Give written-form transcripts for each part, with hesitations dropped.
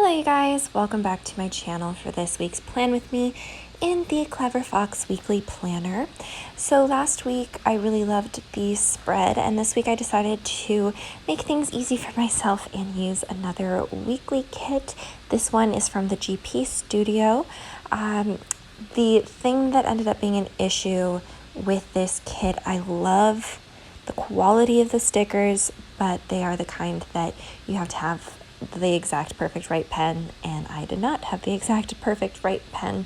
Hello you guys, welcome back to my channel for this week's Plan With Me in the Clever Fox Weekly Planner. So last week I really loved the spread, and this week I decided to make things easy for myself and use another weekly kit. This one is from the GP Studio. The thing that ended up being an issue with this kit, I love the quality of the stickers, but they are the kind that you have to have the exact perfect right pen, and I did not have the exact perfect right pen.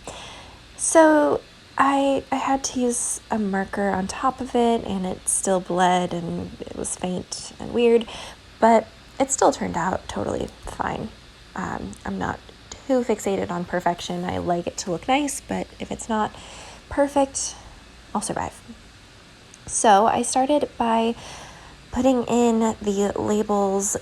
So I had to use a marker on top of it, and it still bled and it was faint and weird, but it still turned out totally fine. I'm not too fixated on perfection. I like it to look nice, but if it's not perfect, I'll survive. So I started by putting in the labels,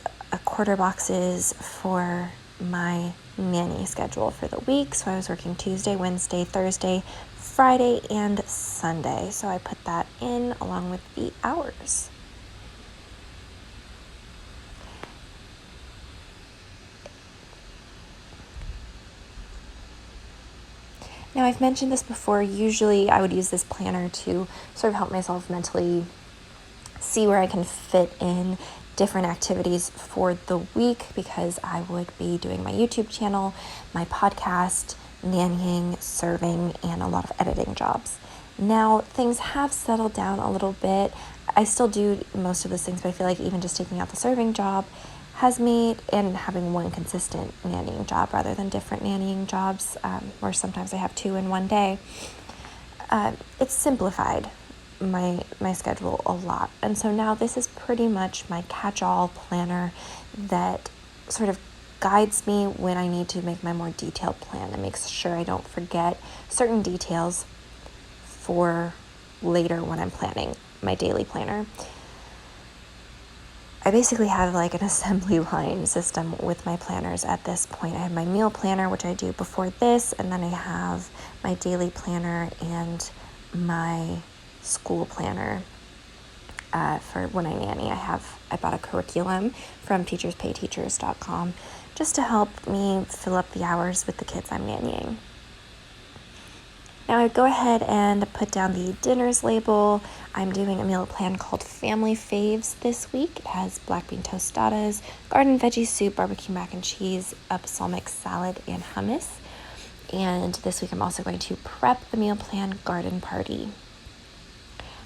quarter boxes for my nanny schedule for the week. So I was working Tuesday, Wednesday, Thursday, Friday, and Sunday. So I put that in along with the hours. Now, I've mentioned this before. Usually I would use this planner to sort of help myself mentally see where I can fit in different activities for the week, because I would be doing my YouTube channel, my podcast, nannying, serving, and a lot of editing jobs. Now, things have settled down a little bit. I still do most of those things, but I feel like even just taking out the serving job has made, and having one consistent nannying job rather than different nannying jobs, where sometimes I have two in one day, it's simplified my schedule a lot. And so now this is pretty much my catch-all planner that sort of guides me when I need to make my more detailed plan, and makes sure I don't forget certain details for later when I'm planning my daily planner. I basically have like an assembly line system with my planners at this point. I have my meal planner, which I do before this, and then I have my daily planner and my school planner for when I nanny. I bought a curriculum from teacherspayteachers.com just to help me fill up the hours with the kids I'm nannying. Now I go ahead and put down the dinners label. I'm doing a meal plan called Family Faves this week. It has black bean tostadas, garden veggie soup, barbecue mac and cheese, a balsamic salad, and hummus. And this week I'm also going to prep the meal plan garden party.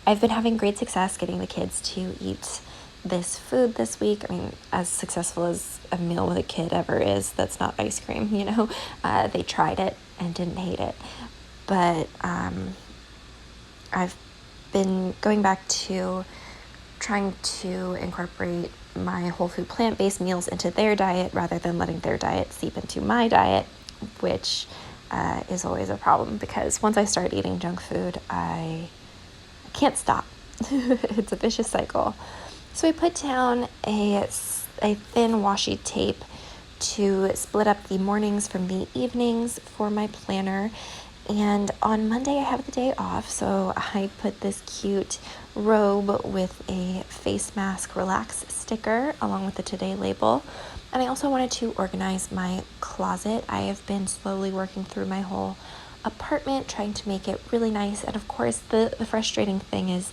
I've been having great success getting the kids to eat this food this week. I mean, as successful as a meal with a kid ever is, that's not ice cream, you know. They tried it and didn't hate it. But I've been going back to trying to incorporate my whole food plant-based meals into their diet rather than letting their diet seep into my diet, which is always a problem, because once I start eating junk food, I can't stop. It's a vicious cycle. So I put down a thin washi tape to split up the mornings from the evenings for my planner. And on Monday I have the day off, so I put this cute robe with a face mask relax sticker along with the today label. And I also wanted to organize my closet. I have been slowly working through my whole apartment, trying to make it really nice. And of course the frustrating thing is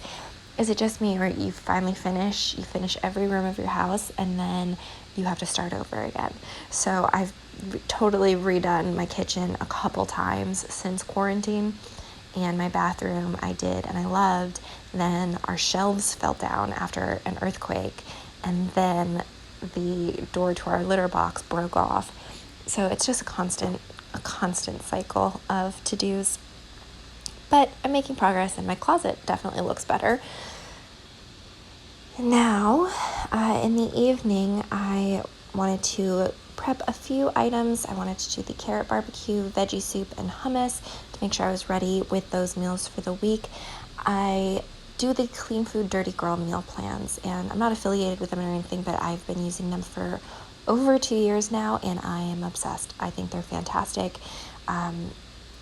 it just me, or you finally finish every room of your house and then you have to start over again. So I've totally redone my kitchen a couple times since quarantine, and my bathroom I did and I loved. Then our shelves fell down after an earthquake, and then the door to our litter box broke off. So it's just a constant cycle of to-dos. But I'm making progress, and my closet definitely looks better. Now, in the evening, I wanted to prep a few items. I wanted to do the carrot barbecue, veggie soup, and hummus to make sure I was ready with those meals for the week. I do the Clean Food Dirty Girl meal plans, and I'm not affiliated with them or anything, but I've been using them for over 2 years now, and I am obsessed. I think they're fantastic.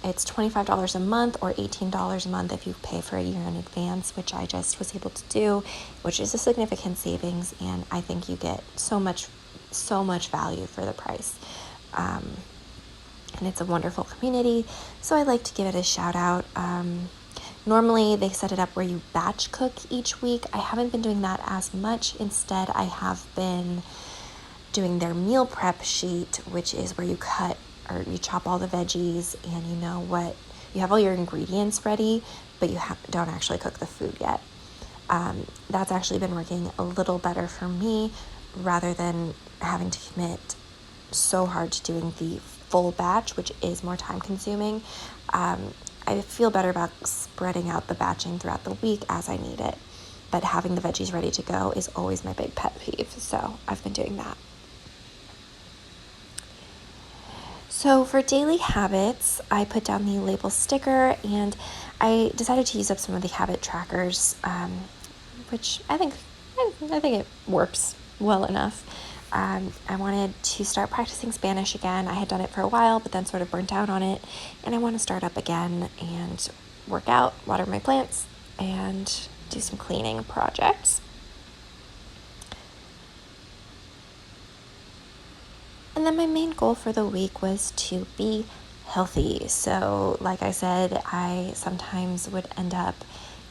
It's $25 a month or $18 a month if you pay for a year in advance, which I just was able to do, which is a significant savings, and I think you get so much value for the price. and it's a wonderful community, so I like to give it a shout out. Normally they set it up where you batch cook each week. I haven't been doing that as much. Instead, I have been doing their meal prep sheet, which is where you cut or you chop all the veggies and you have all your ingredients ready, but you don't actually cook the food yet. That's actually been working a little better for me rather than having to commit so hard to doing the full batch, which is more time consuming. I feel better about spreading out the batching throughout the week as I need it, but having the veggies ready to go is always my big pet peeve, so I've been doing that. So for daily habits, I put down the label sticker, and I decided to use up some of the habit trackers, which I think it works well enough. I wanted to start practicing Spanish again. I had done it for a while, but then sort of burnt out on it, and I want to start up again and work out, water my plants, and do some cleaning projects. And then my main goal for the week was to be healthy. So, like I said, I sometimes would end up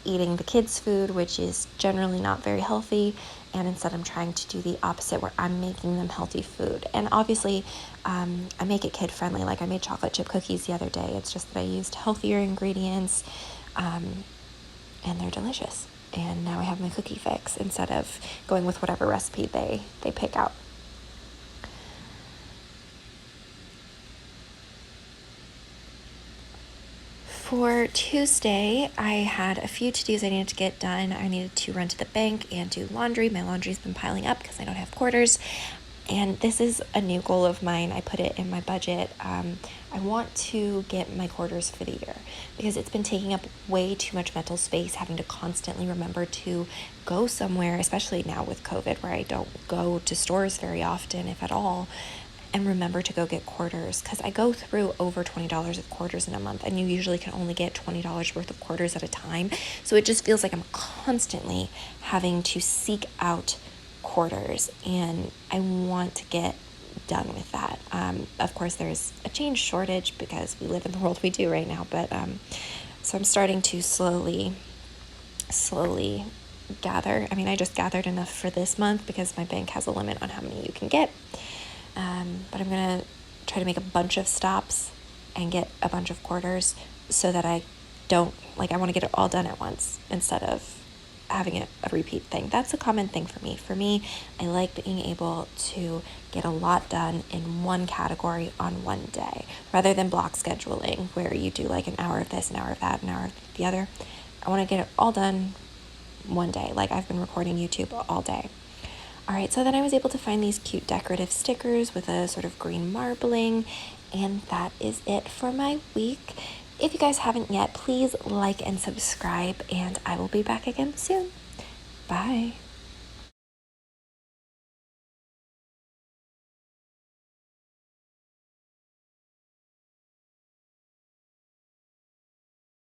eating the kids' food, which is generally not very healthy, and instead I'm trying to do the opposite where I'm making them healthy food. And obviously, I make it kid-friendly. Like I made chocolate chip cookies the other day. It's just that I used healthier ingredients, and they're delicious. And now I have my cookie fix instead of going with whatever recipe they pick out. For Tuesday, I had a few to-dos I needed to get done. I needed to run to the bank and do laundry. My laundry's been piling up because I don't have quarters. And this is a new goal of mine. I put it in my budget. I want to get my quarters for the year because it's been taking up way too much mental space, having to constantly remember to go somewhere, especially now with COVID, where I don't go to stores very often, if at all, and remember to go get quarters, because I go through over $20 of quarters in a month, and you usually can only get $20 worth of quarters at a time. So it just feels like I'm constantly having to seek out quarters, and I want to get done with that. Of course, there's a change shortage because we live in the world we do right now, but so I'm starting to slowly gather. I mean, I just gathered enough for this month because my bank has a limit on how many you can get. But I'm going to try to make a bunch of stops and get a bunch of quarters so that I want to get it all done at once instead of having it a repeat thing. That's a common thing for me. For me, I like being able to get a lot done in one category on one day rather than block scheduling where you do like an hour of this, an hour of that, an hour of the other. I want to get it all done one day. Like I've been recording YouTube all day. All right, so then I was able to find these cute decorative stickers with a sort of green marbling, and that is it for my week. If you guys haven't yet, please like and subscribe, and I will be back again soon. Bye.